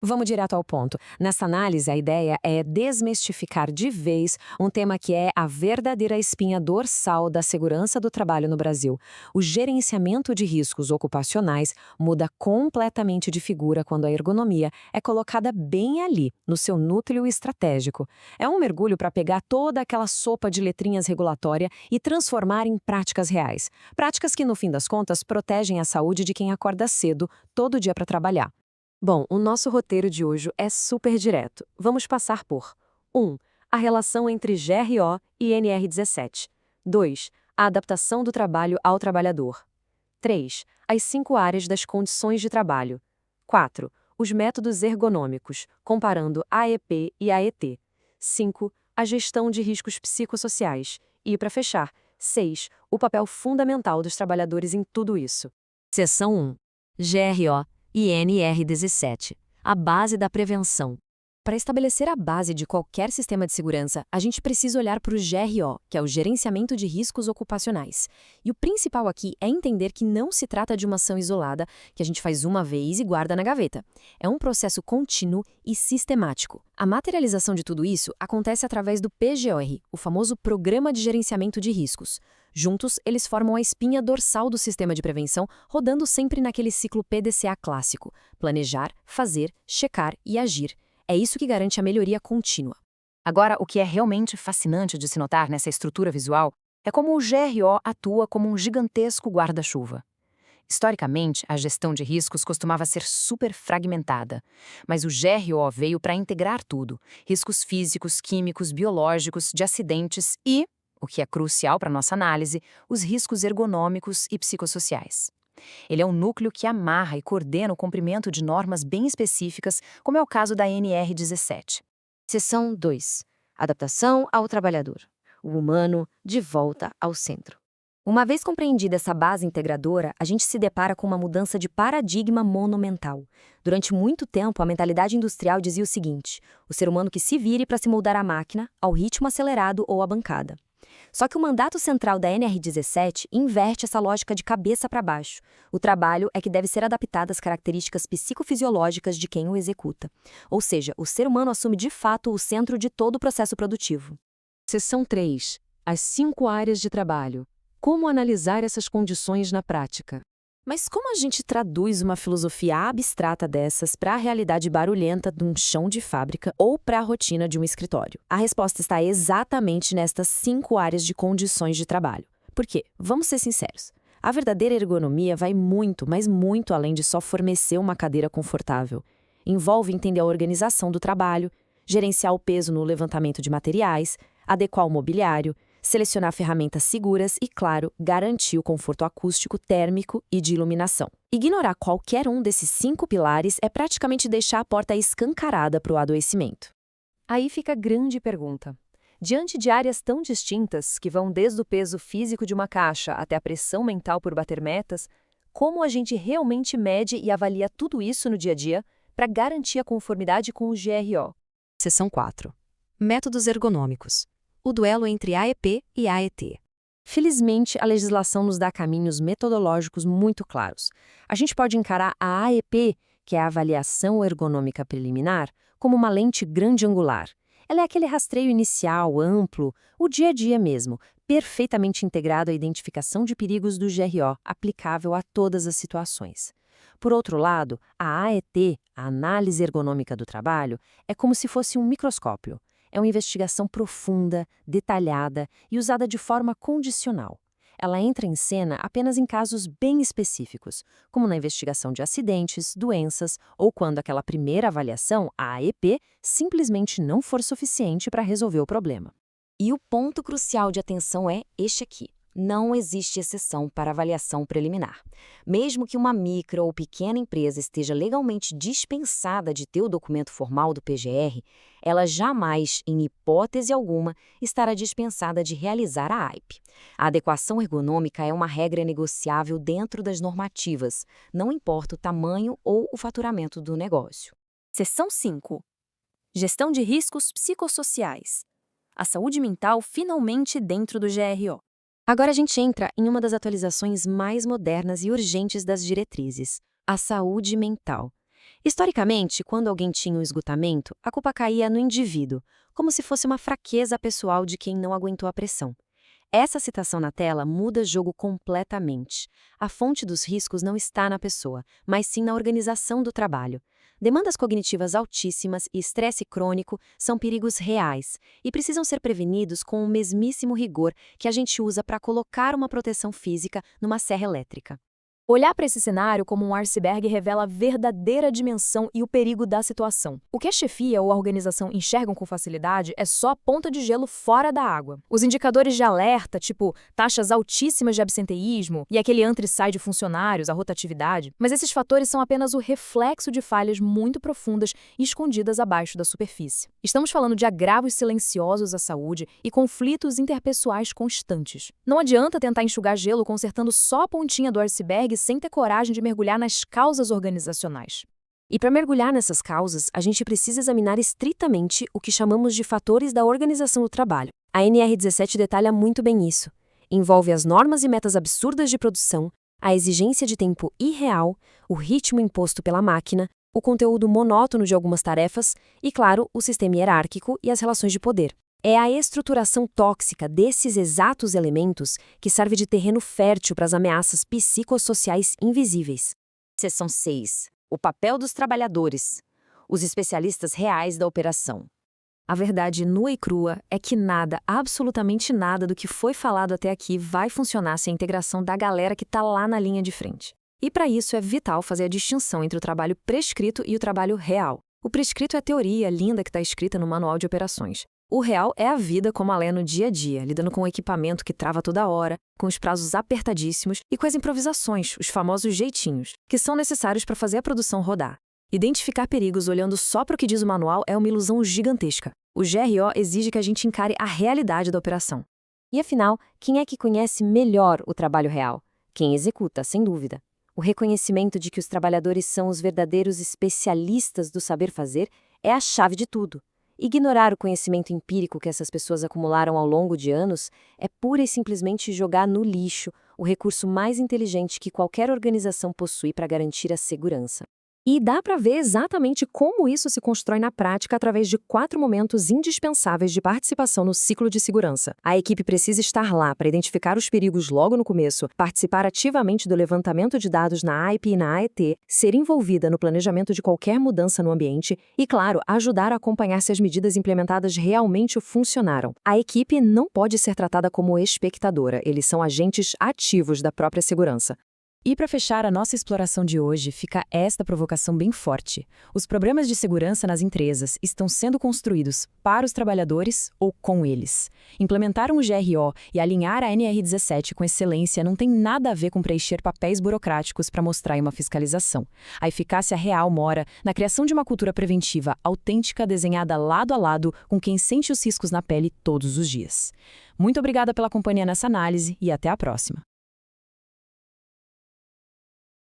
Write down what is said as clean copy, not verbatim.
Vamos direto ao ponto. Nessa análise, a ideia é desmistificar de vez um tema que é a verdadeira espinha dorsal da segurança do trabalho no Brasil. O gerenciamento de riscos ocupacionais muda completamente de figura quando a ergonomia é colocada bem ali, no seu núcleo estratégico. É um mergulho para pegar toda aquela sopa de letrinhas regulatória e transformar em práticas reais. Práticas que, no fim das contas, protegem a saúde de quem acorda cedo, todo dia para trabalhar. Bom, o nosso roteiro de hoje é super direto. Vamos passar por 1. A relação entre GRO e NR17. 2. A adaptação do trabalho ao trabalhador. 3. As 5 áreas das condições de trabalho. 4. Os métodos ergonômicos, comparando AEP e AET. 5. A gestão de riscos psicossociais. E, para fechar, 6. O papel fundamental dos trabalhadores em tudo isso. Seção 1. GRO e NR17, a base da prevenção. Para estabelecer a base de qualquer sistema de segurança, a gente precisa olhar para o GRO, que é o Gerenciamento de Riscos Ocupacionais. E o principal aqui é entender que não se trata de uma ação isolada, que a gente faz uma vez e guarda na gaveta. É um processo contínuo e sistemático. A materialização de tudo isso acontece através do PGR, o famoso Programa de Gerenciamento de Riscos. Juntos, eles formam a espinha dorsal do sistema de prevenção, rodando sempre naquele ciclo PDCA clássico: planejar, fazer, checar e agir. É isso que garante a melhoria contínua. Agora, o que é realmente fascinante de se notar nessa estrutura visual é como o GRO atua como um gigantesco guarda-chuva. Historicamente, a gestão de riscos costumava ser super fragmentada, mas o GRO veio para integrar tudo: riscos físicos, químicos, biológicos, de acidentes e, o que é crucial para nossa análise, os riscos ergonômicos e psicossociais. Ele é um núcleo que amarra e coordena o cumprimento de normas bem específicas, como é o caso da NR17. Seção 2. Adaptação ao trabalhador. O humano de volta ao centro. Uma vez compreendida essa base integradora, a gente se depara com uma mudança de paradigma monumental. Durante muito tempo, a mentalidade industrial dizia o seguinte: o ser humano que se vire para se moldar à máquina, ao ritmo acelerado ou à bancada. Só que o mandato central da NR17 inverte essa lógica de cabeça para baixo. O trabalho é que deve ser adaptado às características psicofisiológicas de quem o executa. Ou seja, o ser humano assume de fato o centro de todo o processo produtivo. Seção 3. As 5 áreas de trabalho. Como analisar essas condições na prática? Mas como a gente traduz uma filosofia abstrata dessas para a realidade barulhenta de um chão de fábrica ou para a rotina de um escritório? A resposta está exatamente nestas 5 áreas de condições de trabalho. Por quê? Vamos ser sinceros. A verdadeira ergonomia vai muito, mas muito além de só fornecer uma cadeira confortável. Envolve entender a organização do trabalho, gerenciar o peso no levantamento de materiais, adequar o mobiliário, selecionar ferramentas seguras e, claro, garantir o conforto acústico, térmico e de iluminação. Ignorar qualquer um desses 5 pilares é praticamente deixar a porta escancarada para o adoecimento. Aí fica a grande pergunta. Diante de áreas tão distintas, que vão desde o peso físico de uma caixa até a pressão mental por bater metas, como a gente realmente mede e avalia tudo isso no dia a dia para garantir a conformidade com o GRO? Seção 4. Métodos ergonômicos. O duelo entre AEP e AET. Felizmente, a legislação nos dá caminhos metodológicos muito claros. A gente pode encarar a AEP, que é a avaliação ergonômica preliminar, como uma lente grande angular. Ela é aquele rastreio inicial, amplo, o dia a dia mesmo, perfeitamente integrado à identificação de perigos do GRO, aplicável a todas as situações. Por outro lado, a AET, a análise ergonômica do trabalho, é como se fosse um microscópio. É uma investigação profunda, detalhada e usada de forma condicional. Ela entra em cena apenas em casos bem específicos, como na investigação de acidentes, doenças ou quando aquela primeira avaliação, a AEP, simplesmente não for suficiente para resolver o problema. E o ponto crucial de atenção é este aqui. Não existe exceção para avaliação preliminar. Mesmo que uma micro ou pequena empresa esteja legalmente dispensada de ter o documento formal do PGR, ela jamais, em hipótese alguma, estará dispensada de realizar a AIP. A adequação ergonômica é uma regra negociável dentro das normativas, não importa o tamanho ou o faturamento do negócio. Seção 5. Gestão de riscos psicossociais. A saúde mental finalmente dentro do GRO. Agora a gente entra em uma das atualizações mais modernas e urgentes das diretrizes, a saúde mental. Historicamente, quando alguém tinha um esgotamento, a culpa caía no indivíduo, como se fosse uma fraqueza pessoal de quem não aguentou a pressão. Essa citação na tela muda o jogo completamente. A fonte dos riscos não está na pessoa, mas sim na organização do trabalho. Demandas cognitivas altíssimas e estresse crônico são perigos reais e precisam ser prevenidos com o mesmíssimo rigor que a gente usa para colocar uma proteção física numa serra elétrica. Olhar para esse cenário como um iceberg revela a verdadeira dimensão e o perigo da situação. O que a chefia ou a organização enxergam com facilidade é só a ponta de gelo fora da água. Os indicadores de alerta, tipo taxas altíssimas de absenteísmo e aquele entra e sai de funcionários, a rotatividade, mas esses fatores são apenas o reflexo de falhas muito profundas e escondidas abaixo da superfície. Estamos falando de agravos silenciosos à saúde e conflitos interpessoais constantes. Não adianta tentar enxugar gelo consertando só a pontinha do iceberg sem ter coragem de mergulhar nas causas organizacionais. E para mergulhar nessas causas, a gente precisa examinar estritamente o que chamamos de fatores da organização do trabalho. A NR17 detalha muito bem isso. Envolve as normas e metas absurdas de produção, a exigência de tempo irreal, o ritmo imposto pela máquina, o conteúdo monótono de algumas tarefas e, claro, o sistema hierárquico e as relações de poder. É a estruturação tóxica desses exatos elementos que serve de terreno fértil para as ameaças psicossociais invisíveis. Seção 6. O papel dos trabalhadores. Os especialistas reais da operação. A verdade nua e crua é que nada, absolutamente nada do que foi falado até aqui vai funcionar sem a integração da galera que está lá na linha de frente. E para isso é vital fazer a distinção entre o trabalho prescrito e o trabalho real. O prescrito é a teoria linda que está escrita no manual de operações. O real é a vida como ela é no dia a dia, lidando com o equipamento que trava toda hora, com os prazos apertadíssimos e com as improvisações, os famosos jeitinhos, que são necessários para fazer a produção rodar. Identificar perigos olhando só para o que diz o manual é uma ilusão gigantesca. O GRO exige que a gente encare a realidade da operação. E afinal, quem é que conhece melhor o trabalho real? Quem executa, sem dúvida. O reconhecimento de que os trabalhadores são os verdadeiros especialistas do saber fazer é a chave de tudo. Ignorar o conhecimento empírico que essas pessoas acumularam ao longo de anos é pura e simplesmente jogar no lixo o recurso mais inteligente que qualquer organização possui para garantir a segurança. E dá para ver exatamente como isso se constrói na prática através de 4 momentos indispensáveis de participação no ciclo de segurança. A equipe precisa estar lá para identificar os perigos logo no começo, participar ativamente do levantamento de dados na AIP e na AET, ser envolvida no planejamento de qualquer mudança no ambiente e, claro, ajudar a acompanhar se as medidas implementadas realmente funcionaram. A equipe não pode ser tratada como espectadora, eles são agentes ativos da própria segurança. E para fechar a nossa exploração de hoje, fica esta provocação bem forte. Os programas de segurança nas empresas estão sendo construídos para os trabalhadores ou com eles. Implementar um GRO e alinhar a NR17 com excelência não tem nada a ver com preencher papéis burocráticos para mostrar uma fiscalização. A eficácia real mora na criação de uma cultura preventiva autêntica desenhada lado a lado com quem sente os riscos na pele todos os dias. Muito obrigada pela companhia nessa análise e até a próxima.